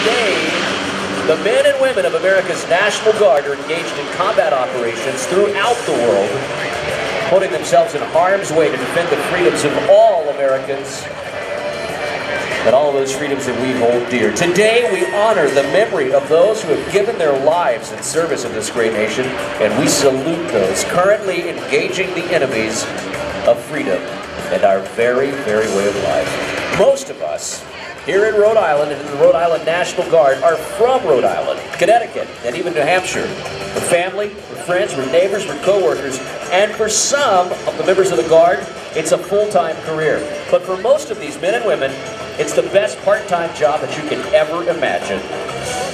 today, the men and women of America's National Guard are engaged in combat operations throughout the world, putting themselves in harm's way to defend the freedoms of all Americans and all of those freedoms that we hold dear. Today, we honor the memory of those who have given their lives in service of this great nation, and we salute those currently engaging the enemies of freedom and our very, very way of life. Most of us here in Rhode Island and in the Rhode Island National Guard are from Rhode Island, Connecticut, and even New Hampshire. We're family, we're friends, we're neighbors, we're co-workers, and for some of the members of the Guard, it's a full-time career. But for most of these men and women, it's the best part-time job that you can ever imagine.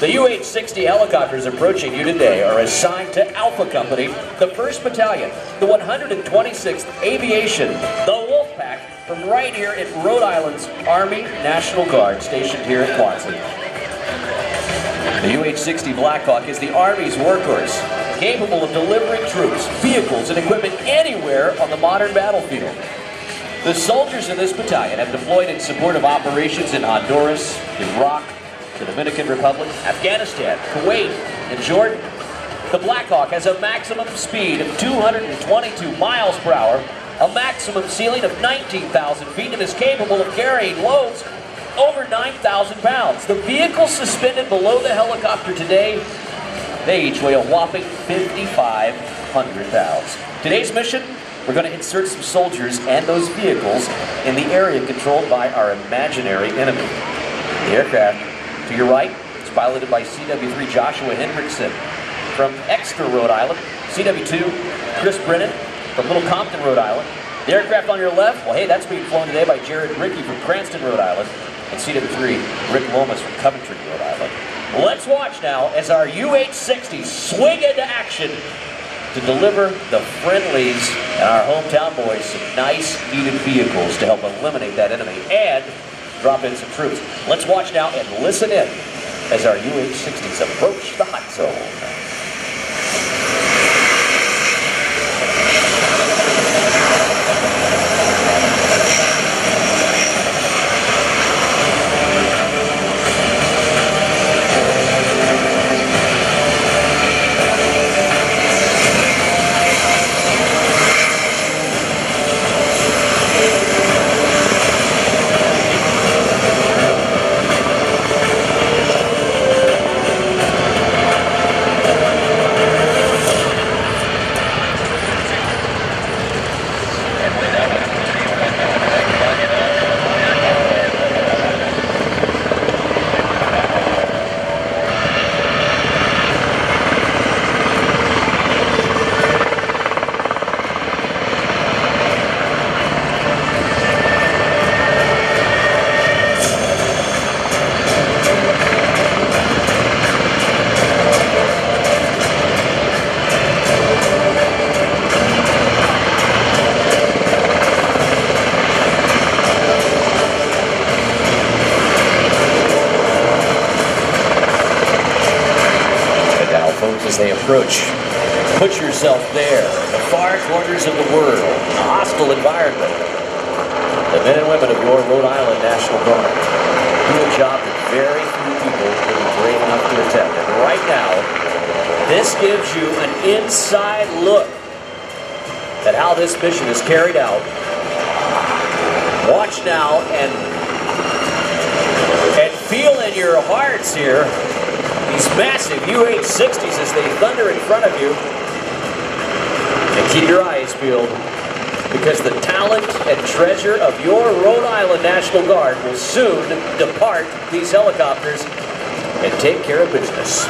The UH-60 helicopters approaching you today are assigned to Alpha Company, the 1st Battalion, the 126th Aviation, the Wolfpack, from right here in Rhode Island's Army National Guard, stationed here at Quonset. The UH-60 Blackhawk is the Army's workhorse, capable of delivering troops, vehicles, and equipment anywhere on the modern battlefield. The soldiers of this battalion have deployed in support of operations in Honduras, Iraq, the Dominican Republic, Afghanistan, Kuwait, and Jordan. The Blackhawk has a maximum speed of 222 miles per hour, a maximum ceiling of 19,000 feet, and is capable of carrying loads over 9,000 pounds. The vehicles suspended below the helicopter today, they each weigh a whopping 5,500 pounds. Today's mission, we're going to insert some soldiers and those vehicles in the area controlled by our imaginary enemy. The aircraft to your right is piloted by CW3 Joshua Hendrickson. From Exeter, Rhode Island, CW2 Chris Brennan from Little Compton, Rhode Island. The aircraft on your left, well, hey, that's being flown today by Jared Rickey from Cranston, Rhode Island, and CW3 Rick Lomas from Coventry, Rhode Island. Let's watch now as our UH-60s swing into action to deliver the friendlies and our hometown boys some nice, needed vehicles to help eliminate that enemy and drop in some troops. Let's watch now and listen in as our UH-60s approach the hot zone. As they approach, put yourself there, in the far corners of the world, in a hostile environment. The men and women of your Rhode Island National Guard do a job that very few people will be brave enough to attempt. And right now, this gives you an inside look at how this mission is carried out. Watch now and feel in your hearts here these massive UH-60s as they thunder in front of you. And keep your eyes peeled, because the talent and treasure of your Rhode Island National Guard will soon depart these helicopters and take care of business.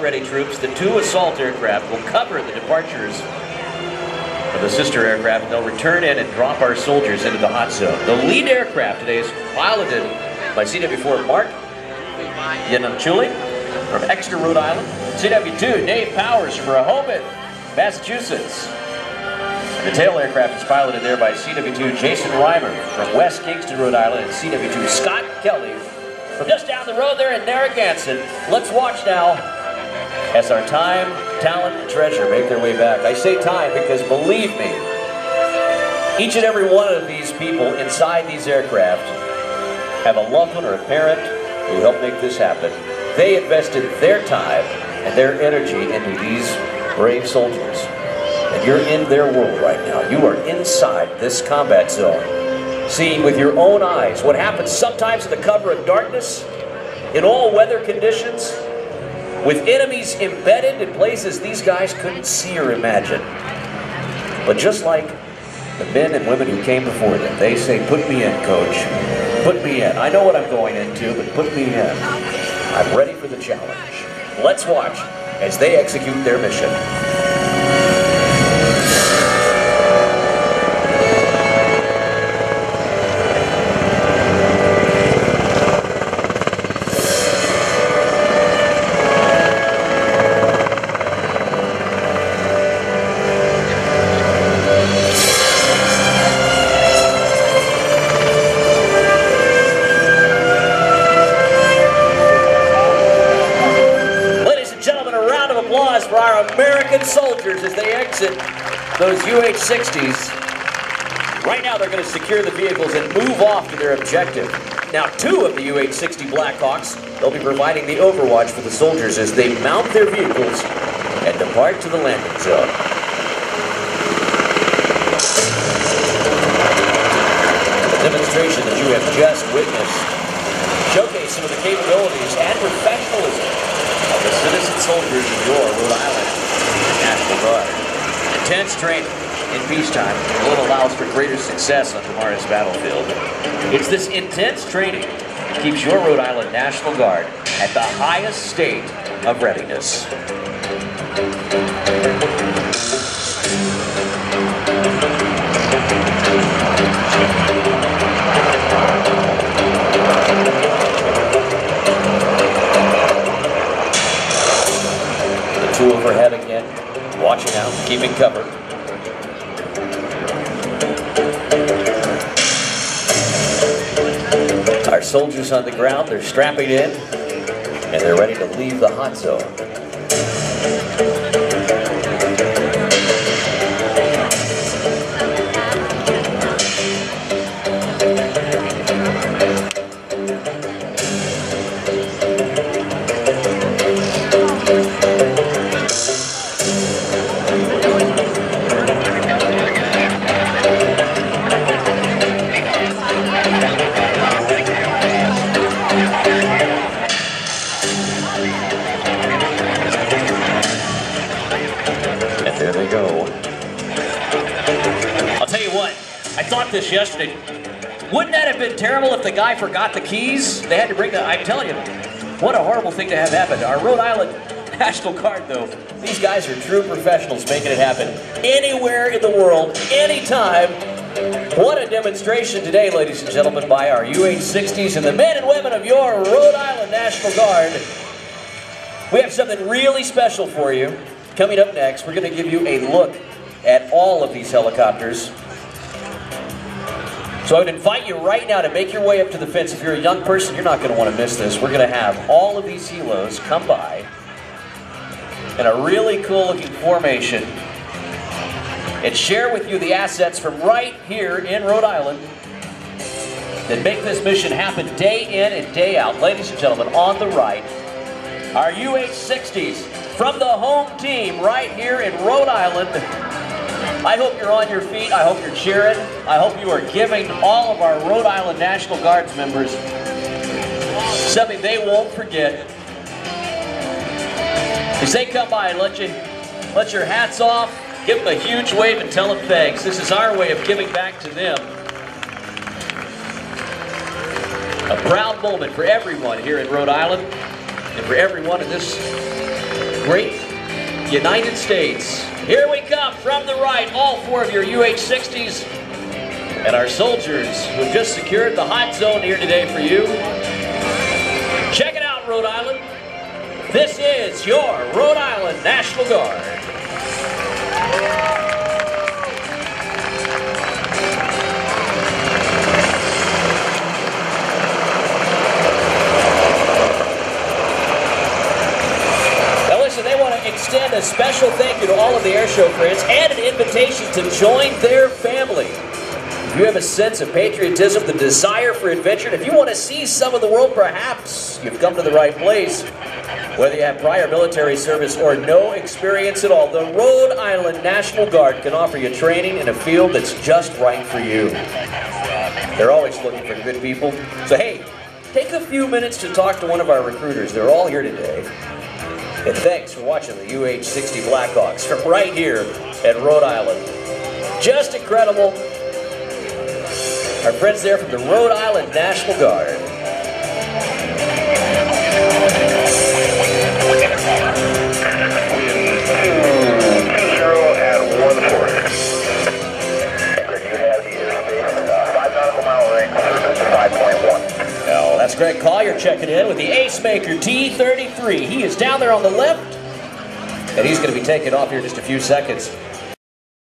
ready troops, the 2 assault aircraft will cover the departures of the sister aircraft. They'll return in and drop our soldiers into the hot zone. The lead aircraft today is piloted by CW4 Mark Yanamchuli from Exeter, Rhode Island. CW2 Dave Powers from Rehoboth, Massachusetts. The tail aircraft is piloted there by CW2 Jason Reimer from West Kingston, Rhode Island, and CW2 Scott Kelly from just down the road there in Narragansett. Let's watch now as our time, talent, and treasure make their way back. I say time because, believe me, each and every one of these people inside these aircraft have a loved one or a parent who helped make this happen. They invested their time and their energy into these brave soldiers. And you're in their world right now. You are inside this combat zone, seeing with your own eyes what happens sometimes in the cover of darkness, in all weather conditions, with enemies embedded in places these guys couldn't see or imagine. But just like the men and women who came before them, they say, put me in, coach. Put me in. I know what I'm going into, but put me in. I'm ready for the challenge. Let's watch as they execute their mission. For our American soldiers as they exit those UH-60s. Right now they're going to secure the vehicles and move off to their objective. Now 2 of the UH-60 Blackhawks, they'll be providing the overwatch for the soldiers as they mount their vehicles and depart to the landing zone. The demonstration that you have just witnessed showcase some of the capabilities and professionalism of the citizen soldiers of your Rhode Island National Guard. Intense training in peacetime will allow us for greater success on tomorrow's battlefield. It's this intense training that keeps your Rhode Island National Guard at the highest state of readiness. Overhead again, watching out, keeping cover. Our soldiers on the ground, they're strapping in, and they're ready to leave the hot zone. There they go. I'll tell you what, I thought this yesterday. Wouldn't that have been terrible if the guy forgot the keys? They had to bring the, I'm telling you, what a horrible thing to have happen. Our Rhode Island National Guard, though, these guys are true professionals making it happen anywhere in the world, anytime. What a demonstration today, ladies and gentlemen, by our UH-60s and the men and women of your Rhode Island National Guard. We have something really special for you. Coming up next, we're going to give you a look at all of these helicopters. So I would invite you right now to make your way up to the fence. If you're a young person, you're not going to want to miss this. We're going to have all of these helos come by in a really cool looking formation and share with you the assets from right here in Rhode Island that make this mission happen day in and day out. Ladies and gentlemen, on the right, our UH-60s. From the home team right here in Rhode Island. I hope you're on your feet. I hope you're cheering. I hope you are giving all of our Rhode Island National Guard's members something they won't forget. As they come by and let your hats off, give them a huge wave and tell them thanks. This is our way of giving back to them. A proud moment for everyone here in Rhode Island and for everyone in this great United States. Here we come from the right, all 4 of your UH-60s and our soldiers who have just secured the hot zone here today for you. Check it out, Rhode Island. This is your Rhode Island National Guard. They want to extend a special thank you to all of the Airshow friends and an invitation to join their family. If you have a sense of patriotism, the desire for adventure, and if you want to see some of the world, perhaps you've come to the right place. Whether you have prior military service or no experience at all, the Rhode Island National Guard can offer you training in a field that's just right for you. They're always looking for good people. So hey, take a few minutes to talk to one of our recruiters. They're all here today. And thanks for watching the UH-60 Blackhawks from right here at Rhode Island. Just incredible. Our friends there from the Rhode Island National Guard. Wind 20 at 140. You have the airspace, 5 nautical mile range, surface 5.1. Now, that's Greg Collier checking in with the Ace Maker T-33. He is down there on the left, and he's going to be taking off here in just a few seconds.